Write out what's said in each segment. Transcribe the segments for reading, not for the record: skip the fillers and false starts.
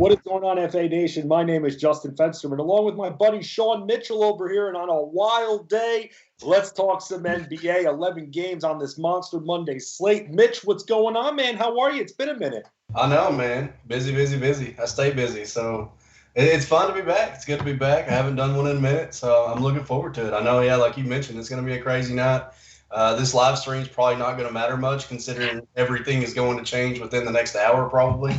What is going on, FA Nation? My name is Justin Fensterman, along with my buddy Sean Mitchell over here. And on a wild day, let's talk some NBA. 11 games on this Monster Monday slate. Mitch, what's going on, man? How are you? It's been a minute. I know, man. Busy. I stay busy. So it's fun to be back. It's good to be back. I haven't done one in a minute, so I'm looking forward to it. I know, yeah, like you mentioned, it's going to be a crazy night. This live stream is probably not going to matter much considering everything is going to change within the next hour probably.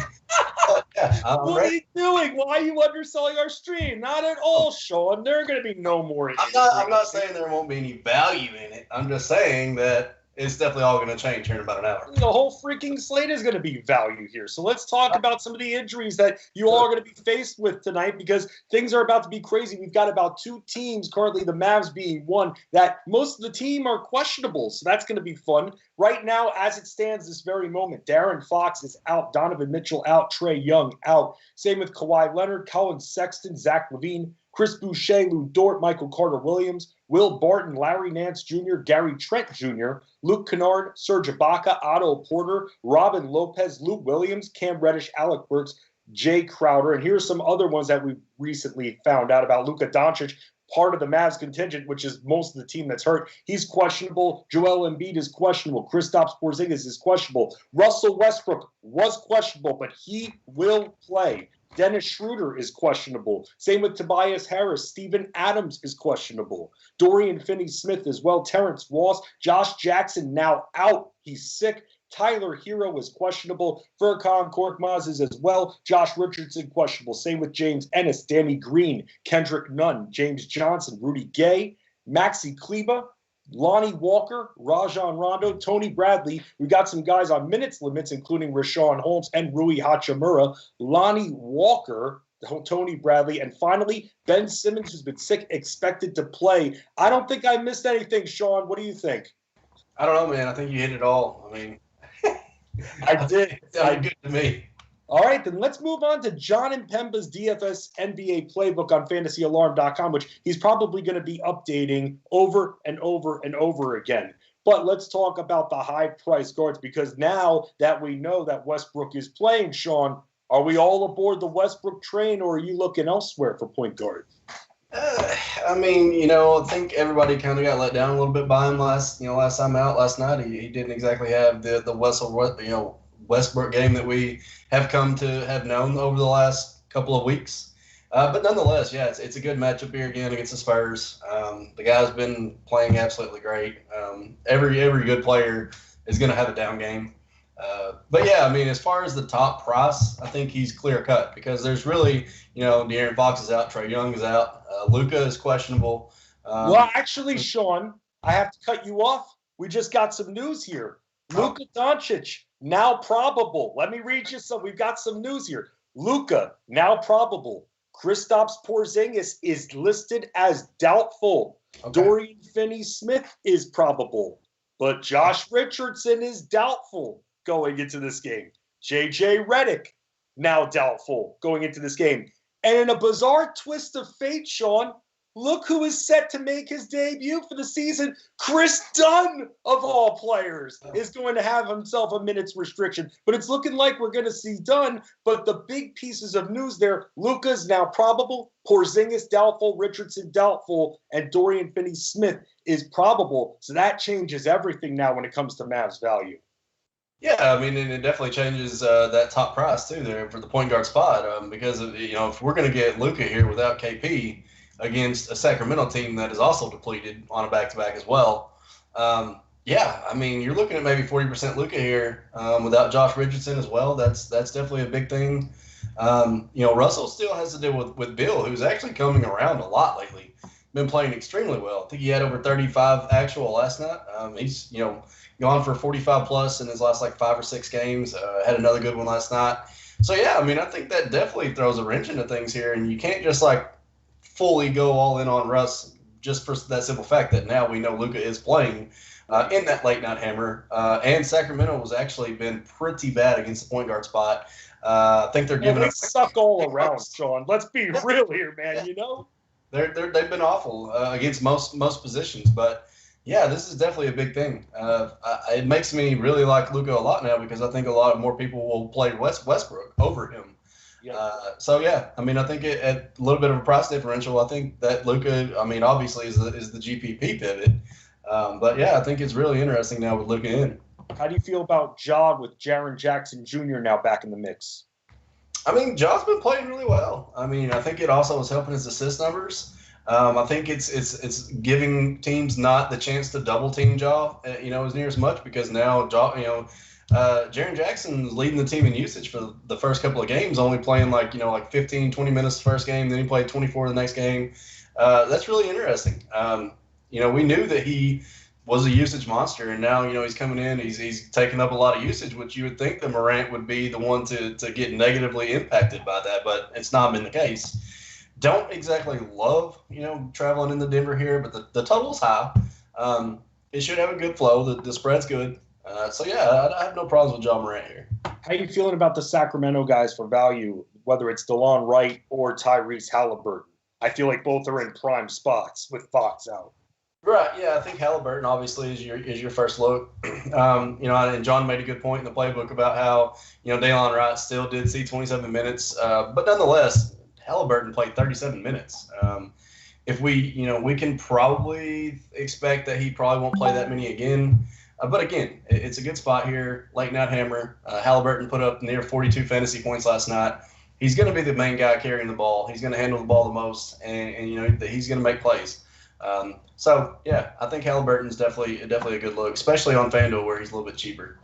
Yeah, what are you doing? Why are you underselling our stream? Not at all, Sean. There are going to be no more. I'm not saying there won't be any value in it. I'm just saying that it's definitely all going to change here in about an hour. The whole freaking slate is going to be value here. So let's talk about some of the injuries that you all are going to be faced with tonight because things are about to be crazy. We've got about two teams, currently the Mavs being one, that most of the team are questionable. So that's going to be fun. Right now, as it stands this very moment, Darren Fox is out, Donovan Mitchell out, Trae Young out. Same with Kawhi Leonard, Colin Sexton, Zach LaVine, Chris Boucher, Lou Dort, Michael Carter-Williams, Will Barton, Larry Nance Jr., Gary Trent Jr., Luke Kennard, Serge Ibaka, Otto Porter, Robin Lopez, Luke Williams, Cam Reddish, Alec Burks, Jay Crowder. And here's some other ones that we recently found out about. Luka Doncic, part of the Mavs contingent, which is most of the team that's hurt. He's questionable. Joel Embiid is questionable. Kristaps Porzingis is questionable. Russell Westbrook was questionable, but he will play. Dennis Schroeder is questionable. Same with Tobias Harris. Steven Adams is questionable. Dorian Finney-Smith as well. Terrence Ross. Josh Jackson now out. He's sick. Tyler Hero is questionable. Furkan Korkmaz is as well. Josh Richardson questionable. Same with James Ennis, Danny Green, Kendrick Nunn, James Johnson, Rudy Gay, Maxi Kleba, Lonnie Walker, Rajon Rondo, Tony Bradley. We've got some guys on minutes limits, including Rashawn Holmes and Rui Hachimura. Lonnie Walker, Tony Bradley, and finally, Ben Simmons, who's been sick, expected to play. I don't think I missed anything, Sean. What do you think? I don't know, man. I think you hit it all. I mean, I did. It sounded good to me. All right, then let's move on to John and Pemba's DFS NBA playbook on fantasyalarm.com, which he's probably going to be updating over and over and over again. But let's talk about the high-priced guards because now that we know that Westbrook is playing, Sean, are we all aboard the Westbrook train or are you looking elsewhere for point guards? I mean, I think everybody kind of got let down a little bit by him last time out last night. He didn't exactly have the Westbrook game that we have come to have known over the last couple of weeks. But nonetheless, yeah, it's a good matchup here again against the Spurs. The guy's been playing absolutely great. Every good player is going to have a down game. But yeah, I mean, as far as the top price, I think he's clear cut because there's really, De'Aaron Fox is out, Trae Young is out, Luka is questionable. Well, actually, Sean, I have to cut you off. We just got some news here. Luka Doncic, now probable. Let me read you some. We've got some news here. Luka, now probable. Kristaps Porzingis is listed as doubtful. Okay. Dorian Finney-Smith is probable. But Josh Richardson is doubtful going into this game. JJ Redick, now doubtful going into this game. And in a bizarre twist of fate, Sean, look who is set to make his debut for the season. Chris Dunn, of all players, is going to have himself a minutes restriction. But it's looking like we're going to see Dunn. But the big pieces of news there, Luka's now probable, Porzingis doubtful, Richardson doubtful, and Dorian Finney-Smith is probable. So that changes everything now when it comes to Mavs value. Yeah, I mean, and it definitely changes that top price, too, there for the point guard spot. Because, if we're going to get Luka here without KP against a Sacramento team that is also depleted on a back-to-back as well, yeah, I mean, you're looking at maybe 40% Luka here without Josh Richardson as well. That's definitely a big thing. Russell still has to deal with Bill, who's actually coming around a lot lately. Been playing extremely well. I think he had over 35 actual last night. He's, gone for 45 plus in his last 5 or 6 games. Had another good one last night. So yeah, I mean, I think that definitely throws a wrench into things here, and you can't just fully go all in on Russ just for that simple fact that now we know Luka is playing in that late night hammer. And Sacramento has actually been pretty bad against the point guard spot. I think they're giving up. Suck all around, Sean. Let's be real here, man. They've been awful against most positions, but yeah, this is definitely a big thing. It makes me really like Luka a lot now because I think a lot more people will play Westbrook over him. So yeah, I mean, I think at a little bit of a price differential, I think that Luka, I mean, obviously is the GPP pivot, but yeah, I think it's really interesting now with Luka in. How do you feel about Ja with Jaron Jackson Jr. now back in the mix? I mean, Ja's been playing really well. I mean, I think it also is helping his assist numbers. I think it's giving teams not the chance to double team Ja, as near as much because now Ja, Jaron Jackson is leading the team in usage for the first couple of games, only playing like 15, 20 minutes the first game, then he played 24 the next game. That's really interesting. We knew that he was a usage monster, and now he's coming in, he's taking up a lot of usage, which you would think that Morant would be the one to get negatively impacted by that, but it's not been the case. Don't exactly love traveling into Denver here, but the total's high. It should have a good flow. The spread's good. So yeah, I have no problems with John Morant here. How are you feeling about the Sacramento guys for value, whether it's DeLon Wright or Tyrese Halliburton? I feel like both are in prime spots with Fox out. Right, yeah, I think Halliburton obviously is your first look. And John made a good point in the playbook about how DeLon Wright still did see 27 minutes, but nonetheless, Halliburton played 37 minutes. If we can probably expect that he probably won't play that many again. But again, it's a good spot here. Late night hammer. Halliburton put up near 42 fantasy points last night. He's going to be the main guy carrying the ball. He's going to handle the ball the most, and he's going to make plays. So yeah, I think Halliburton's definitely a good look, especially on FanDuel where he's a little bit cheaper.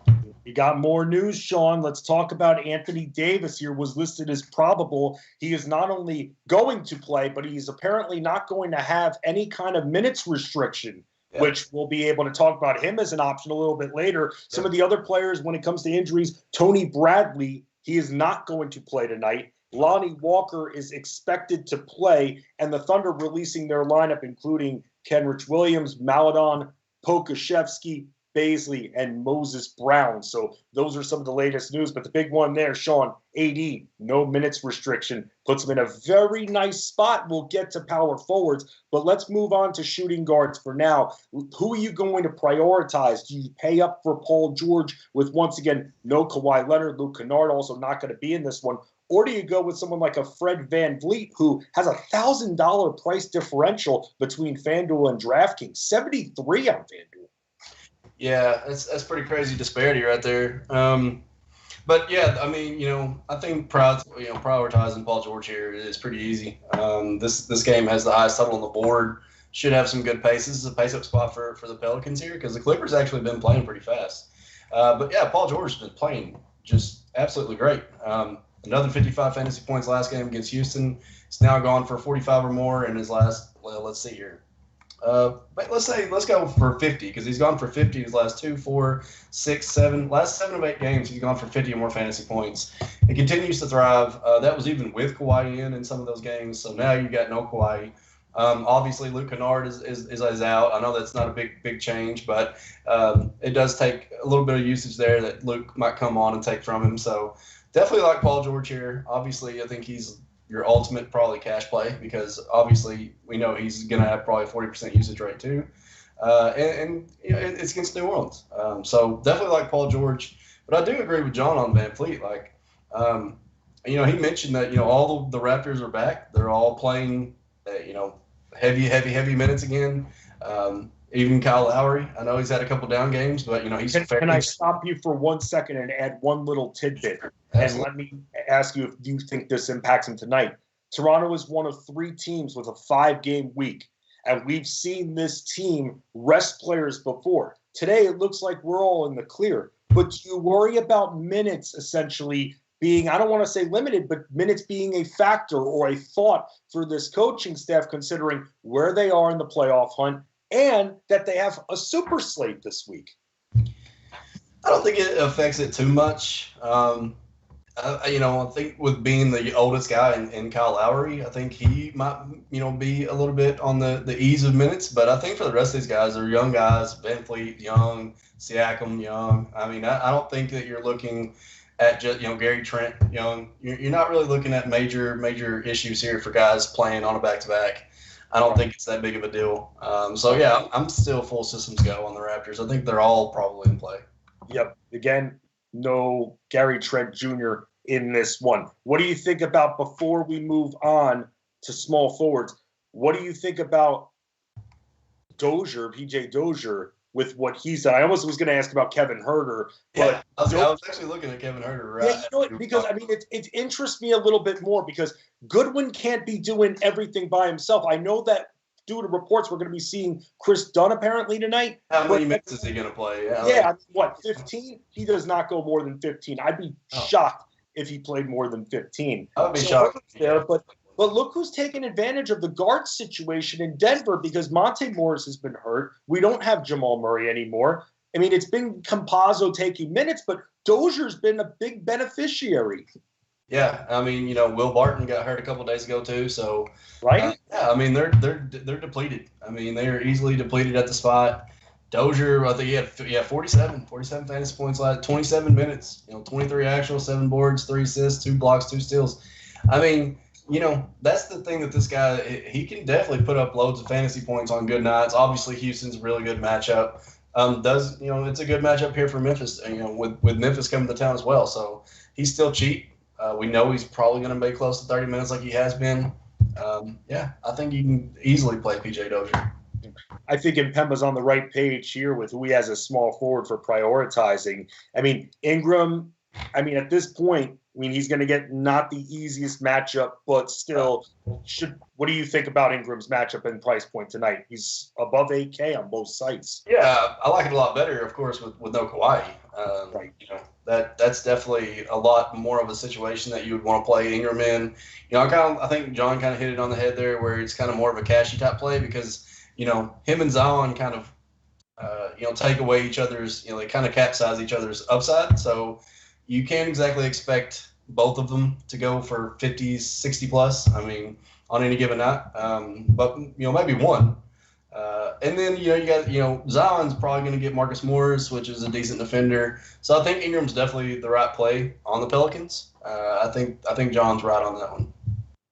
You got more news, Sean. Let's talk about Anthony Davis here. Was listed as probable. He is not only going to play, but he's apparently not going to have any kind of minutes restriction, which we'll be able to talk about him as an option a little bit later. Some of the other players, when it comes to injuries, Tony Bradley, he is not going to play tonight. Lonnie Walker is expected to play, and the Thunder releasing their lineup, including Kenrich Williams, Maladon, Pokashevsky, Baisley, and Moses Brown. So those are some of the latest news. But the big one there, Sean, AD, no minutes restriction, puts him in a very nice spot. We'll get to power forwards, but let's move on to shooting guards for now. Who are you going to prioritize? Do you pay up for Paul George with, once again, no Kawhi Leonard, Luke Kennard also not going to be in this one? Or do you go with someone like a Fred VanVleet who has a $1,000 price differential between FanDuel and DraftKings, 73 on FanDuel? Yeah, that's pretty crazy disparity right there. But yeah, I mean, I think prioritizing Paul George here is pretty easy. This game has the highest total on the board. Should have some good pace. This is a pace-up spot for the Pelicans here because the Clippers actually been playing pretty fast. But yeah, Paul George has been playing just absolutely great. Another 55 fantasy points last game against Houston. He's now gone for 45 or more in his last. Well, let's see here. But let's go for 50 because he's gone for 50 his last 2, 4, 6, 7, last 7 of 8 games. He's gone for 50 or more fantasy points. He continues to thrive. That was even with Kawhi in some of those games. So now you got no Kawhi. Obviously, Luke Kennard is out. I know that's not a big change, but it does take a little bit of usage there that Luke might come on and take from him. So definitely like Paul George here. Obviously, I think he's your ultimate probably cash play because obviously we know he's going to have probably a 40% usage rate too. And it's against New Orleans. So definitely like Paul George. But I do agree with John on VanVleet. Like, he mentioned that, all the Raptors are back. They're all playing, heavy minutes again. Even Kyle Lowry. I know he's had a couple down games, but, he's fair. Can I stop you for 1 second and add one little tidbit? And let me ask you if you think this impacts him tonight. Toronto is one of 3 teams with a 5-game week, and we've seen this team rest players before. Today, it looks like we're all in the clear. But do you worry about minutes essentially being, I don't want to say limited, but minutes being a factor or a thought for this coaching staff considering where they are in the playoff hunt and that they have a super slate this week? I don't think it affects it too much. I think with being the oldest guy in Kyle Lowry, I think he might, be a little bit on the ease of minutes. But I think for the rest of these guys, they're young guys. VanVleet, young. Siakam, young. I mean, I don't think that you're looking at just, Gary Trent, young. You're not really looking at major issues here for guys playing on a back-to-back. I don't think it's that big of a deal. So, yeah, I'm still full systems go on the Raptors. I think they're all probably in play. Yep. Again, no Gary Trent Jr. in this one. What do you think about, before we move on to small forwards, what do you think about Dozier, PJ Dozier, with what he's done? I almost was going to ask about Kevin Huerter, but I was actually looking at Kevin Huerter. Right? Yeah, you know what? Because I mean, it interests me a little bit more because Goodwin can't be doing everything by himself. I know that due to reports, we're going to be seeing Chris Dunn apparently tonight. How many minutes is he going to play? Yeah, I mean, what, 15? He does not go more than 15. I'd be shocked if he played more than 15. I would be shocked. There, but look who's taking advantage of the guard situation in Denver, because Monte Morris has been hurt. We don't have Jamal Murray anymore. I mean, it's been Campazzo taking minutes, but Dozier's been a big beneficiary. Yeah, I mean, Will Barton got hurt a couple days ago too, so right. Yeah, I mean they're depleted. I mean they are easily depleted at the spot. Dozier, I think he had 47 fantasy points last 27 minutes. 23 actual, 7 boards, 3 assists, 2 blocks, 2 steals. I mean, that's the thing that this guy, he can definitely put up loads of fantasy points on good nights. Obviously, Houston's a really good matchup. It's a good matchup here for Memphis. With Memphis coming to town as well, so he's still cheap. We know he's probably going to be close to 30 minutes like he has been. I think you can easily play PJ Dozier. I think Impemba's on the right page here with who he has a small forward for prioritizing. I mean, Ingram, at this point, he's going to get not the easiest matchup, but still what do you think about Ingram's matchup and price point tonight? He's above 8K on both sites. Yeah, I like it a lot better, of course, with no Kawhi. Right. That's definitely a lot more of a situation that you would want to play Ingram in. I think John kind of hit it on the head there, where it's kind of more of a cashy type play because him and Zion kind of take away each other's, they kind of capsize each other's upside. So you can't exactly expect both of them to go for 50, 60 plus. On any given night. But maybe one. And then you got Zion's probably going to get Marcus Morris, which is a decent defender. So I think Ingram's definitely the right play on the Pelicans. I think John's right on that one.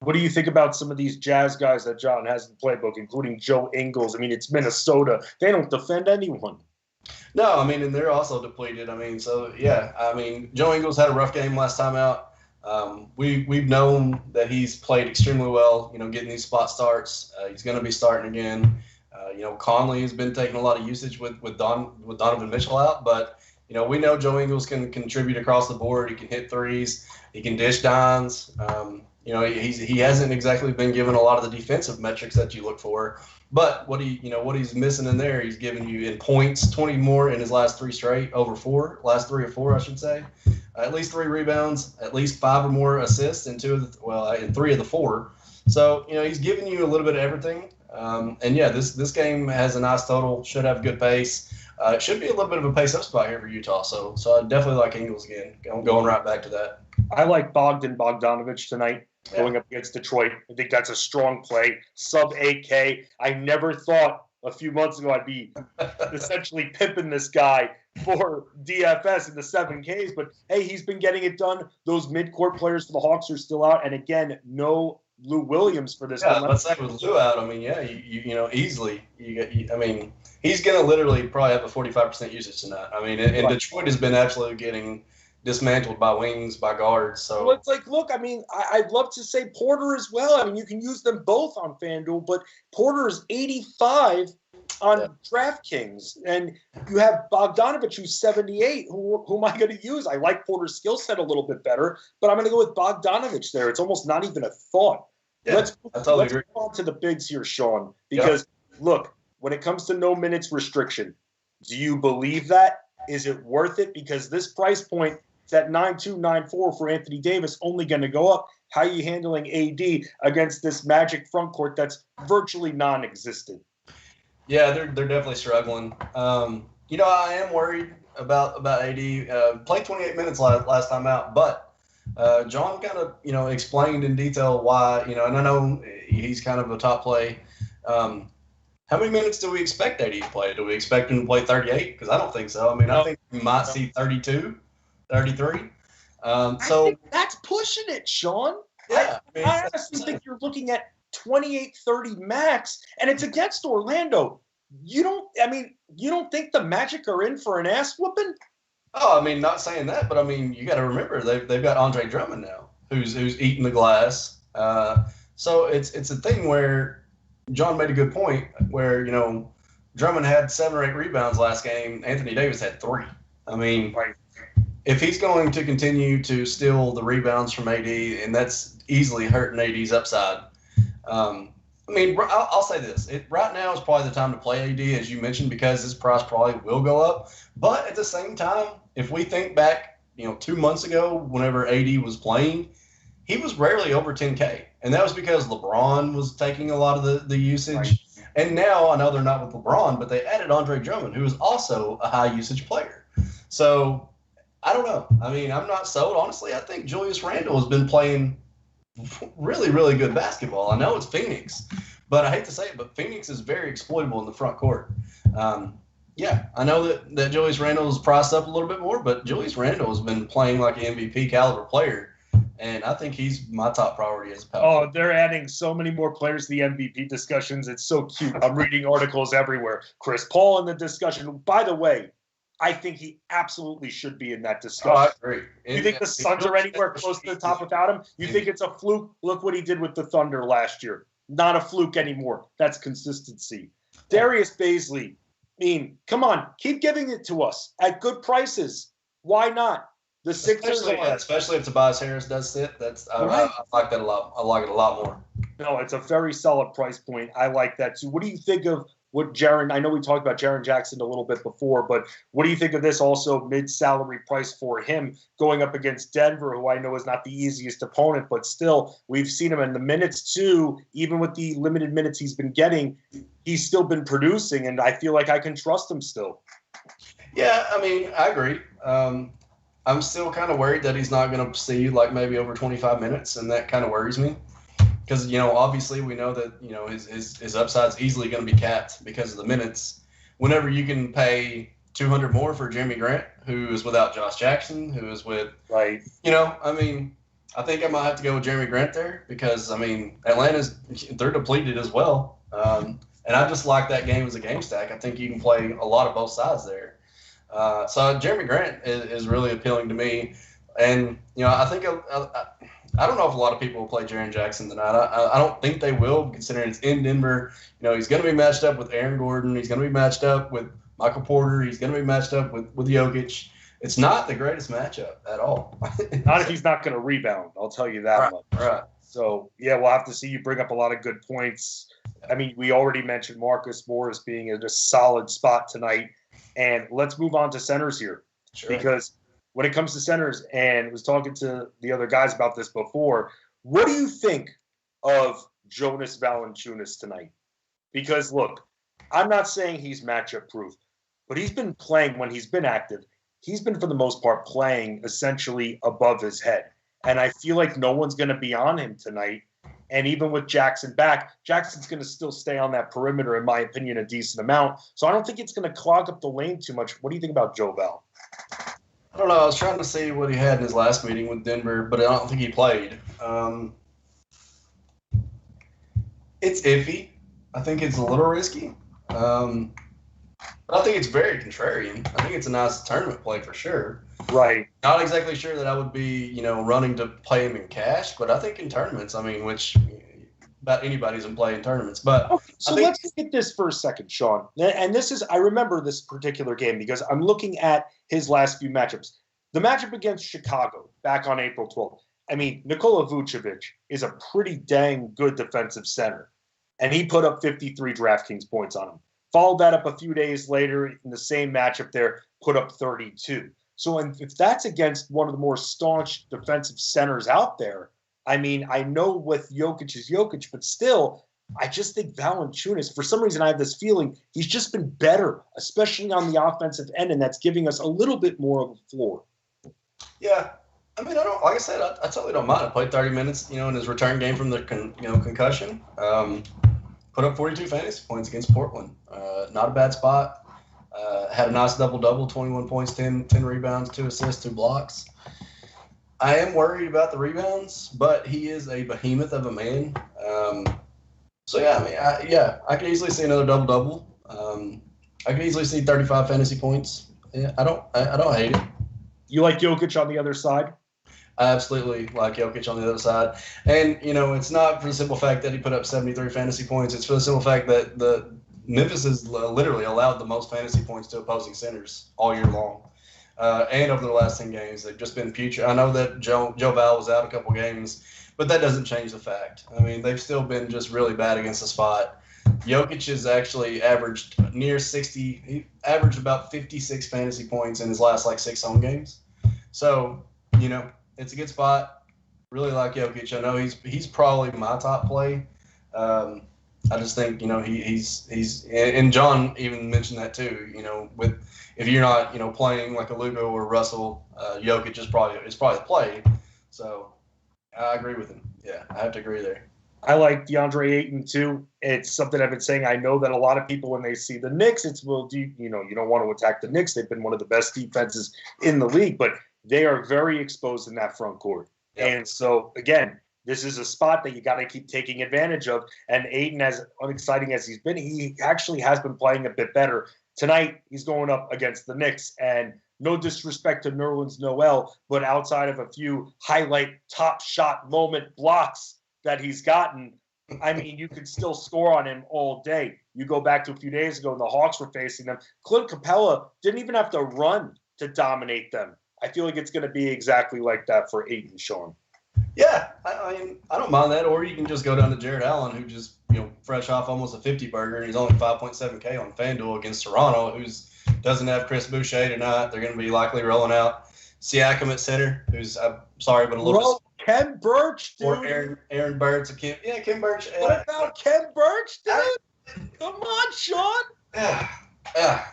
What do you think about some of these Jazz guys that John has in the playbook, including Joe Ingles? It's Minnesota. They don't defend anyone. No, and they're also depleted. Joe Ingles had a rough game last time out. We've known that he's played extremely well, getting these spot starts. He's going to be starting again. Conley has been taking a lot of usage with Donovan Mitchell out, but we know Joe Ingles can contribute across the board. He can hit threes. He can dish dimes. He hasn't exactly been given a lot of the defensive metrics that you look for. But what he's missing in there, he's giving you in points 20 more in his last 3 straight, last 3 or 4, I should say. At least 3 rebounds, at least 5 or more assists in 3 of the 4. So he's giving you a little bit of everything. This game has a nice total. Should have good pace. It should be a little bit of a pace up spot here for Utah. So I definitely like Ingles again. Going right back to that. I like Bogdanovich tonight. Going up against Detroit. I think that's a strong play. Sub 8K. I never thought a few months ago I'd be essentially pimping this guy for DFS in the 7Ks. But, hey, he's been getting it done. Those mid-court players for the Hawks are still out. And, again, no Lou Williams for this one. Let's say with Lou out, easily. He's going to literally probably have a 45% usage tonight. And Detroit has been absolutely getting – dismantled by wings, by guards. So well, it's like, look, I'd love to say Porter as well. You can use them both on FanDuel, but Porter is 85 on DraftKings, and you have Bogdanovich who's 78. Who am I going to use? I like Porter's skill set a little bit better, but I'm going to go with Bogdanovich there. It's almost not even a thought. Yeah, let's move on to the bigs here, Sean, because look, when it comes to no minutes restriction, do you believe that? Is it worth it? Because this price point, it's at 9.2, 9.4 for Anthony Davis, only going to go up. How are you handling AD against this Magic front court that's virtually non-existent? Yeah, they're definitely struggling. I am worried about AD. Played 28 minutes last time out, but John kind of explained in detail why. And I know he's kind of a top play. How many minutes do we expect AD to play? Do we expect him to play 38? Because I don't think so. I think we might see 32, 33. I think that's pushing it, Sean. Yeah, I honestly think you're looking at 28, 30 max, and it's against Orlando. You don't think the Magic are in for an ass whooping? Oh, I mean, not saying that, but I mean, you got to remember they've got Andre Drummond now, who's eating the glass. So it's a thing where John made a good point where Drummond had 7 or 8 rebounds last game. Anthony Davis had 3. I mean, Right. if he's going to continue to steal the rebounds from AD, and that's easily hurting AD's upside. I mean, I'll say this. Right now is probably the time to play AD, as you mentioned, because his price probably will go up. But at the same time, if we think back, 2 months ago, whenever AD was playing, he was rarely over 10K. And that was because LeBron was taking a lot of the usage. Right. And now, I know they're not with LeBron, but they added Andre Drummond, who is also a high-usage player. So, I don't know. I mean, I'm not sold. Honestly, I think Julius Randle has been playing really, really good basketball. I know it's Phoenix, but I hate to say it, but Phoenix is very exploitable in the front court. Yeah, I know that Julius Randle is priced up a little bit more, but Julius Randle has been playing like an MVP caliber player, and I think he's my top priority as a power. Oh, they're adding so many more players to the MVP discussions. It's so cute. I'm reading articles everywhere. Chris Paul in the discussion. By the way, I think he absolutely should be in that discussion. Oh, I agree. You think the Suns are anywhere close to the top without him? You think it's a fluke? Look what he did with the Thunder last year. Not a fluke anymore. That's consistency. Darius Bazley. I mean, come on. Keep giving it to us at good prices. Why not? The Sixers especially if Tobias Harris does sit. I like that a lot. I like it a lot more. No, it's a very solid price point. I like that too. What do you think of what Jaron? I know we talked about Jaron Jackson a little bit before, but what do you think of this also mid-salary price for him going up against Denver, who I know is not the easiest opponent, but still we've seen him in the minutes too. Even with the limited minutes he's been getting, he's still been producing, and I feel like I can trust him still. Yeah, I mean, I agree. I'm still kind of worried that he's not going to see like maybe over 25 minutes, and that kind of worries me. Because, obviously we know that, his upside's easily going to be capped because of the minutes. Whenever you can pay $200 more for Jeremy Grant, who is without Josh Jackson, who is with, right. I mean, I think I might have to go with Jeremy Grant there because, I mean, they're depleted as well. And I just like that game as a game stack. I think you can play a lot of both sides there. So Jeremy Grant is really appealing to me. And, I think I don't know if a lot of people will play Jaron Jackson tonight. I don't think they will, considering it's in Denver. He's going to be matched up with Aaron Gordon. He's going to be matched up with Michael Porter. He's going to be matched up with Jokic. It's not the greatest matchup at all. Not if he's not going to rebound. I'll tell you that much. Right. So, yeah, we'll have to see. You bring up a lot of good points. I mean, we already mentioned Marcus Morris being in a solid spot tonight. And let's move on to centers here. Sure. Because when it comes to centers, and I was talking to the other guys about this before, what do you think of Jonas Valenciunis tonight? Because, look, I'm not saying he's matchup proof, but he's been playing when he's been active. He's been, for the most part, playing essentially above his head. And I feel like no one's going to be on him tonight. And even with Jackson back, Jackson's going to still stay on that perimeter, in my opinion, a decent amount. So I don't think it's going to clog up the lane too much. What do you think about Joe Val? I don't know. I was trying to see what he had in his last meeting with Denver, but I don't think he played. It's iffy. I think it's a little risky. But I think it's very contrarian. I think it's a nice tournament play for sure. Right. Not exactly sure that I would be, running to play him in cash, but I think in tournaments, which about anybody's in play in tournaments. But okay, so let's look at this for a second, Sean. And this is, I remember this particular game because I'm looking at his last few matchups. The matchup against Chicago back on April 12th. I mean, Nikola Vucevic is a pretty dang good defensive center, and he put up 53 DraftKings points on him. Followed that up a few days later in the same matchup there, put up 32. So if that's against one of the more staunch defensive centers out there, I mean, I know with Jokic is Jokic, but still, I just think Valanciunas, for some reason I have this feeling, he's just been better, especially on the offensive end, and that's giving us a little bit more of a floor. Yeah. I mean, like I said, I totally don't mind. I played 30 minutes, in his return game from the concussion. Put up 42 fantasy points against Portland. Not a bad spot. Had a nice double-double, 21 points, 10 rebounds, 2 assists, 2 blocks. I am worried about the rebounds, but he is a behemoth of a man. So, yeah, I mean, I could easily see another double-double. I could easily see 35 fantasy points. Yeah, I don't hate it. You like Jokic on the other side? I absolutely like Jokic on the other side. And, it's not for the simple fact that he put up 73 fantasy points. It's for the simple fact that the Memphis has literally allowed the most fantasy points to opposing centers all year long. And over the last 10 games, they've just been putrid. I know that Joe Val was out a couple games, but that doesn't change the fact. I mean, they've still been just really bad against the spot. Jokic has actually averaged near 60. He averaged about 56 fantasy points in his last, 6 home games. So, it's a good spot. Really like Jokic. I know he's probably my top play. I just think he's and John even mentioned that too. With if you're not playing like a Lugo or Russell, Jokic is probably the play. So I agree with him. Yeah, I have to agree there. I like DeAndre Ayton too. It's something I've been saying. I know that a lot of people, when they see the Knicks, it's you don't want to attack the Knicks. They've been one of the best defenses in the league, but they are very exposed in that front court. Yep. And so again, this is a spot that you got to keep taking advantage of. And Ayton, as unexciting as he's been, he actually has been playing a bit better. Tonight, he's going up against the Knicks, and no disrespect to Nerlens Noel, but outside of a few highlight top shot moment blocks that he's gotten, I mean, you could still score on him all day. You go back to a few days ago, and the Hawks were facing them. Clint Capella didn't even have to run to dominate them. I feel like it's going to be exactly like that for Ayton, Sean. Yeah, I don't mind that. Or you can just go down to Jared Allen, who just, fresh off almost a 50 burger, and he's only 5.7K on FanDuel against Toronto, who's doesn't have Chris Boucher tonight. They're going to be likely rolling out Siakam at center, who's, I'm sorry, but a little bit. Ken Burch, dude. Or Aaron Burch. Ken Burch. What about Ken Burch, dude? Come on, Sean.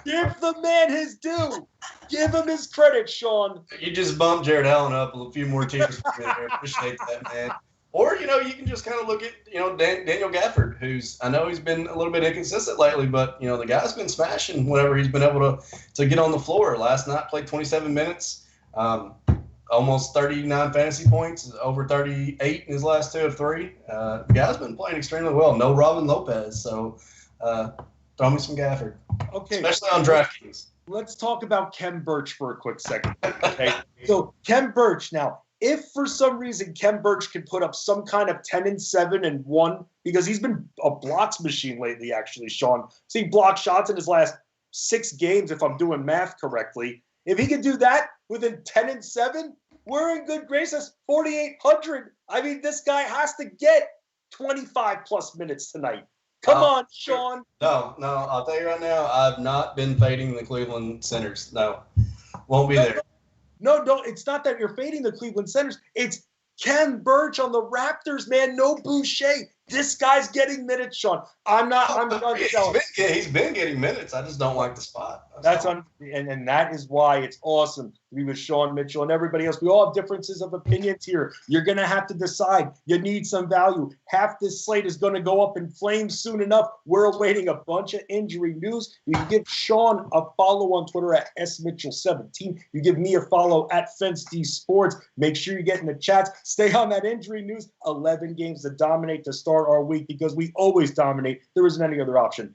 Give the man his due. Give him his credit, Sean. You just bumped Jared Allen up a few more tiers for me there. Appreciate that, man. Or, you can just kind of look at, Daniel Gafford, who's, I know he's been a little bit inconsistent lately, but, the guy's been smashing whenever he's been able to get on the floor. Last night, played 27 minutes, almost 39 fantasy points, over 38 in his last 2 of 3. The guy's been playing extremely well. No Robin Lopez, so throw me some Gafford. Okay. Especially on DraftKings. Let's talk about Ken Burch for a quick second. Okay. So Ken Burch now. If for some reason Ken Burch can put up some kind of 10-7-1, because he's been a blocks machine lately, actually, Sean. So he blocked shots in his last 6 games, if I'm doing math correctly. If he can do that within 10-7, we're in good graces. 4,800. I mean, this guy has to get 25-plus minutes tonight. Come on, Sean. No, I'll tell you right now, I've not been fading the Cleveland Centers. No, won't be there. No, it's not that you're fading the Cleveland Centers. It's Ken Burch on the Raptors, man. No Boucher. This guy's getting minutes, Sean. I'm done selling. He's been getting minutes. I just don't like the spot. And that is why it's awesome to be with Sean Mitchell and everybody else. We all have differences of opinions here. You're going to have to decide. You need some value. Half this slate is going to go up in flames soon enough. We're awaiting a bunch of injury news. You can give Sean a follow on Twitter at smitchell17. You give me a follow at FenceDSports. Make sure you get in the chats. Stay on that injury news. 11 games to dominate to start our week, because we always dominate. There isn't any other option.